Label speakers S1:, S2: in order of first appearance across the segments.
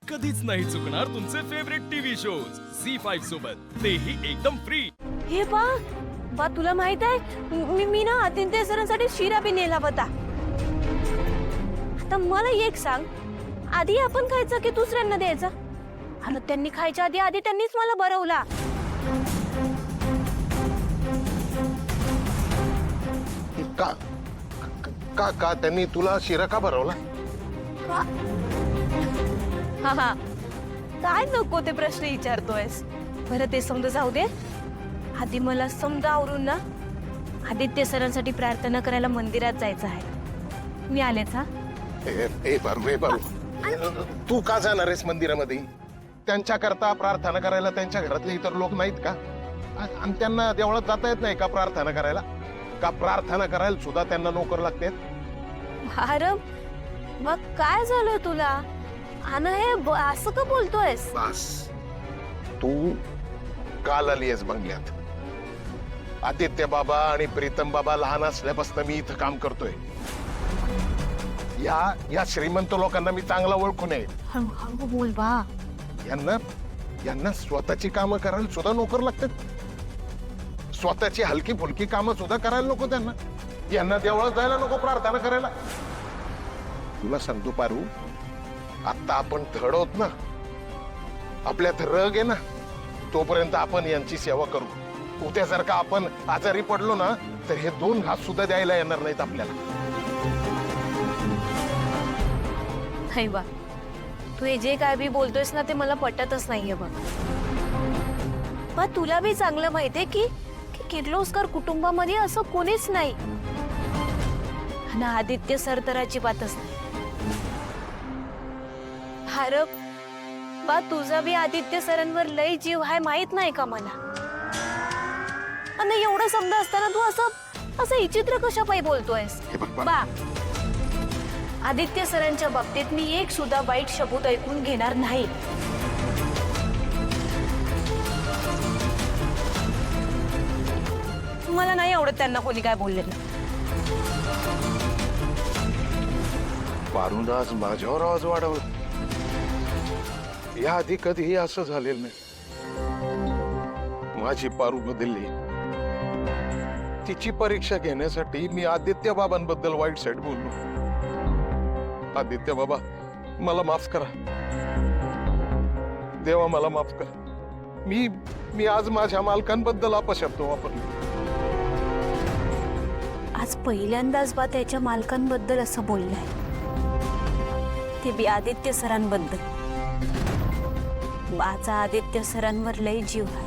S1: कधीच नाही चुकणार तुमचे फेवरेट टीव्ही शोज झी5 सोबत, तेही एकदम फ्री।
S2: हे बा तुला माहित आहे मी ना आदित्य सरांसाठी शिरा बी नेला होता। आता मला एक सांग, आधी आपण खायचं की दुसऱ्यांना द्यायचं? आणि त्यांनी खायच्या आधी त्यांनीच मला भरवला।
S3: का का का त्यांनी तुला शिरा का भरवला?
S2: हा काय नको ते प्रश्न विचारतोयस? बरं ते समजा जाऊ दे, आधी मला समजा आवरून ना आदित्य सरांसाठी प्रार्थना करायला मंदिरात जायचं आहे। मी आलेच हा।
S3: ए बारू तू का जाणार आहेस मंदिरामध्ये? त्यांच्याकरता प्रार्थना करायला त्यांच्या घरातले इतर लोक नाहीत का? आणि त्यांना देवळात जाता येत नाही का प्रार्थना करायला? का प्रार्थना करायला सुद्धा त्यांना नोकर लागते?
S2: अरे मग काय झालं तुला? आणि हे असं का बोलतोयस?
S3: बस तू काल आली आहेस बंगल्यात। आदित्य बाबा आणि प्रीतम बाबा लहान असल्यापासून मी इथं काम करतोय। या श्रीमंत लोकांना मी चांगला ओळखून आहे।
S2: हळू बोल बा।
S3: यांना स्वतःची कामं करायला सुद्धा नोकर लागतात। स्वतःची हलकी फुलकी कामं सुद्धा करायला नको त्यांना। यांना देवळात जायला नको प्रार्थना करायला। तुला सांगतो पारू, आता आपण धड होत ना, आपल्यात रग आहे ना, तोपर्यंत आपण यांची सेवा करू। उद्या जर का आपण आजारी पडलो ना, तर हे 2 घास सुद्धा द्यायला येणार नाहीत आपल्याला।
S2: नाही बा, तू हे जे काय बी बोलतोयस ना ते मला पटतच नाहीये बघ। तुला बी चांगलं माहितीये की किर्लोस्कर कुटुंबामध्ये असं कोणीच नाही, आणि आदित्य सर तर अजिबातच नाही। अरे बा, तुझा बी आदित्य सरांवर लय जीव आहे माहित नाही का मला? आणि एवढं समजा असताना तू असं विचित्र कशा पायी बोलतोयस? बा, आदित्य सरांच्या बाबतीत मी एक सुद्धा वाईट शब्द ऐकून घेणार नाही। मला नाही आवडत त्यांना कोणी काय बोलले ना।
S3: पारून आज माझ्यावर आवाज वाढवत, या आधी कधीही असं झालेलं नाही। माझी पारू बदलली। तिची परीक्षा घेण्यासाठी मी आदित्य बाबांबद्दल वाईट साईड बोललो। आदित्य बाबा, मला माफ करा। देवा, मला माफ करा। मी आज माझ्या मालकांबद्दल अपशब्द वापरले।
S2: आज पहिल्यांदाच बा त्याच्या मालकांबद्दल असं बोललाय, ते बी आदित्य सरांबद्दल। बाचा आदित्य सरांवर लय जीव आहे।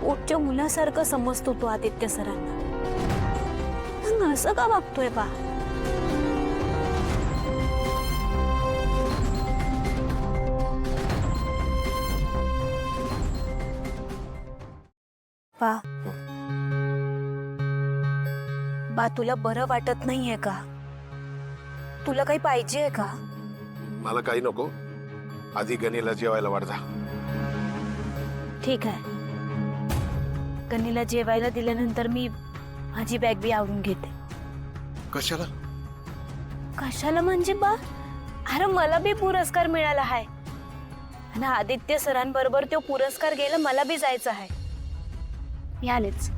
S2: पोटच्या मुलासारखं समजतो तो आदित्य सरांना। मग असं का वागतोय बा? बा तुला बरं वाटत नाहीये का? तुला काही पाहिजे का?
S3: मला काही नको, आधी गणीला जेवायला वाढ जा।
S2: ठीक आहे, गणीला जेवायला दिल्यानंतर मी माझी बॅग बी आवरून घेते।
S3: कशाला?
S2: कशाला म्हणजे बा? अरे मला बी पुरस्कार मिळाला आहे, आणि आदित्य सरांबरोबर तो पुरस्कार घ्यायला मला बी जायचं आहे। मी आलेच।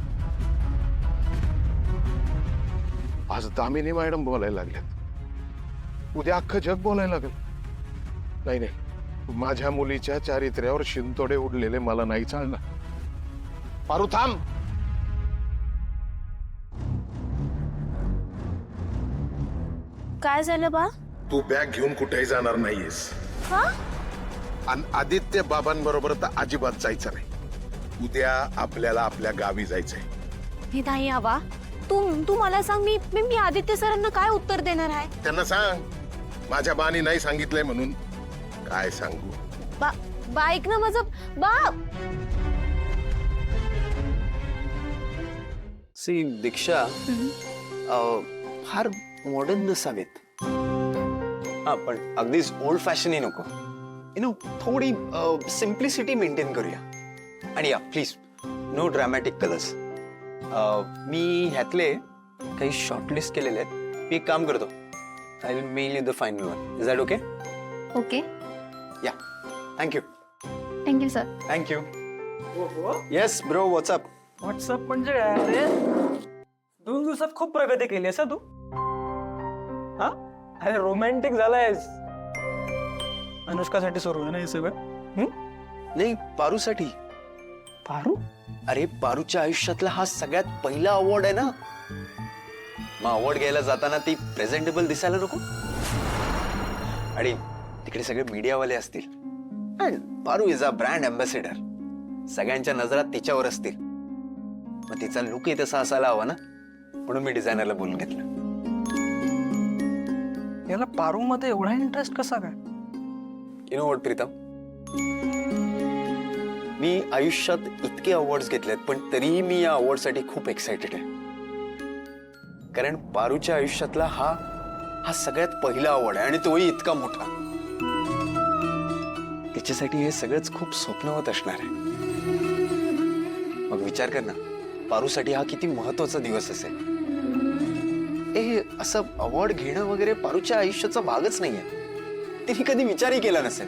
S3: आज दामिनी मॅडम बोलायला लागल्यात, उद्या अख्खं जग बोलायला लागेल। नाही, माझ्या मुलीच्या चारित्र्यावर शिंतोडे उडलेले मला नाही चालणार। पारू, थांब।
S2: काय झालं बा?
S3: तू बॅग घेऊन कुठेही जाणार नाहीयेस।
S2: हा?
S3: आणि आदित्य बाबांबरोबर तर अजिबात जायचं नाही। उद्या आपल्याला आपल्या गावी जायचंय।
S2: हे नाही आवा, तू मला सांग, मी आदित्य सरांना काय उत्तर देणार आहे?
S3: त्यांना सांग माझ्या बानी नाही सांगितलंय म्हणून। काय सांगू?
S2: बा ऐक ना माझं बा।
S4: सी दीक्षा, फार मॉडर्न नसावेत, हा पण अगदीच ओल्ड फॅशन ही नको। थोडी सिम्प्लिसिटी मेंटेन करूया। आणि या प्लीज, नो ड्रॅमॅटिक कलर्स। मी ह्यातले काही शॉर्टलिस्ट केलेले आहेत। मी एक काम करतो, I will mail you the final one. Is that okay?
S5: Okay.
S4: या thank you
S5: thank you sir.
S4: Thank you. Yes bro what's up.
S6: What's up म्हणजे काय रे? 2 दिवसात खूप प्रगती केली आहेस तू. हा अरे रोमॅन्टिक झालायस. अनुष्कासाठी सुरू आहे ना हे सगळं?
S4: नाही पारूसाठी.
S6: पारू
S4: अरे पारूच्या आयुष्यातला हा सगळ्यात पहिला अवॉर्ड आहे ना. मग अवॉर्ड घ्यायला जाताना ती प्रेझेंटेबल दिसायला नको. आणि तिकडे सगळे मीडियावाले असतील. And Paru is a brand ambassador. सगळ्यांच्या नजरात तिच्यावर असतील. मग तिचा लुकही तसा असायला हवा ना. म्हणून मी डिझायनरला बोलून घेतलं.
S6: याला पारू मध्ये एवढा इंटरेस्ट कसा काय?
S4: यु नो व्हॉट प्रीतम, मी आयुष्यात इतके अवॉर्ड्स घेतलेत पण तरीही मी या अवॉर्डसाठी खूप एक्साइटेड आहे. कारण पारूच्या आयुष्यातला हा सगळ्यात पहिला अवॉर्ड आहे आणि तोही इतका मोठा. तिच्यासाठी हे सगळंच खूप स्वप्नवत असणार आहे. मग विचार कर ना, पारूसाठी हा किती महत्वाचा दिवस असेल. असं अवॉर्ड घेणं वगैरे पारूच्या आयुष्याचा भागच नाहीये. तिने कधी विचारही केला नसेल.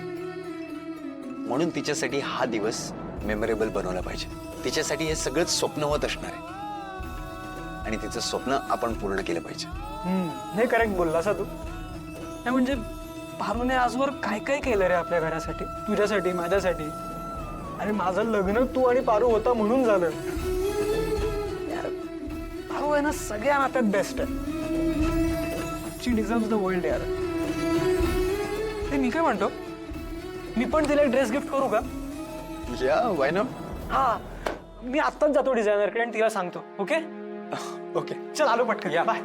S4: म्हणून तिच्यासाठी हा दिवस मेमोरेबल बनवला पाहिजे. तिच्यासाठी हे सगळंच स्वप्नवत असणार आहे आणि तिचं स्वप्न आपण पूर्ण केलं पाहिजे.
S6: हे करेक्ट बोललास तू. नाही म्हणजे पारूने आजवर काय काय केलं रे आपल्या घरासाठी, तुझ्यासाठी, माझ्यासाठी. अरे माझं लग्न तू आणि पारू होता म्हणून झालं यार. पारू आहे ना सगळ्या नात्यात बेस्ट आहे. शी डिझर्व्स द वर्ल्ड यार. ते मी काय म्हणतो, मी पण तिला ड्रेस गिफ्ट करू का?
S4: या व्हाय नॉट.
S6: हा मी आत्ताच जातो डिझायनरकडे आणि तिला सांगतो. ओके
S4: ओके
S6: चल आलो पटकन.
S4: या.
S6: बाय.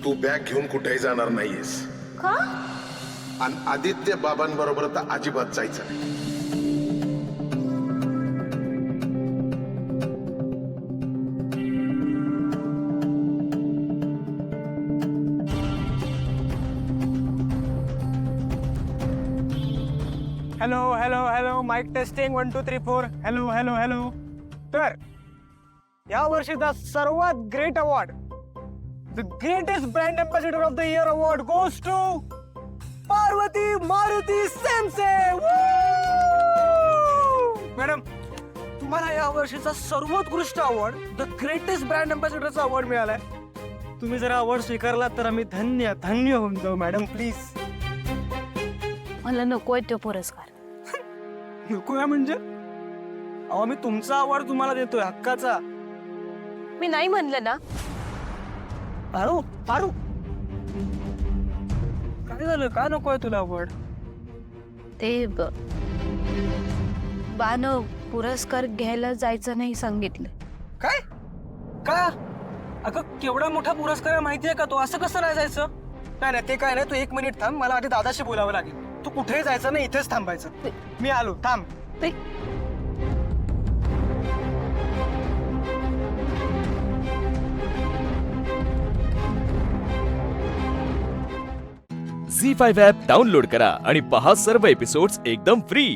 S3: तू बॅग घेऊन कुठेही जाणार नाहीयेस.
S2: का?
S3: आणि आदित्य बाबांबरोबर तर अजिबात जायचं नाही.
S6: Hello hello hello mike testing 1 2 3 4. Hello hello hello. तर या वर्षीचा सर्वात great award, the greatest brand ambassador of the year award goes to Parvati Maruti Semse. Madam तुम्हाला या वर्षीचा सर्वोत्कृष्ट अवॉर्ड, द ग्रेटेस्ट ब्रँड अँबॅसेडरचा अवॉर्ड मिळालाय. तुम्ही जर अवॉर्ड स्वीकारला तर आम्ही धन्य धन्य होऊन जाऊ. Madam please.
S2: मला नकोय तो पुरस्कार.
S6: नको म्हणजे? अहो मी तुमचा अवॉर्ड तुम्हाला देतोय, हक्काचा.
S2: मी नाही म्हणलं ना.
S6: पारू पारू काय झालं? का नकोय तुला अवॉर्ड?
S2: ते बानं पुरस्कार घ्यायला जायचं नाही सांगितलं.
S6: काय? का? अगं केवढा मोठा पुरस्कार आहे माहितीये का तो? असं कसं नाही जायचं? नाही नाही ते काय नाही, तू 1 मिनिट थांब. मला आधी दादाशी बोलावं लागेल. तू कुठेही जायचं नाही, इथेच थांबायचं. मी आलो, थांब.
S2: ते
S1: झी 5 ॲप डाउनलोड करा आणि पहा सर्व एपिसोड्स एकदम फ्री.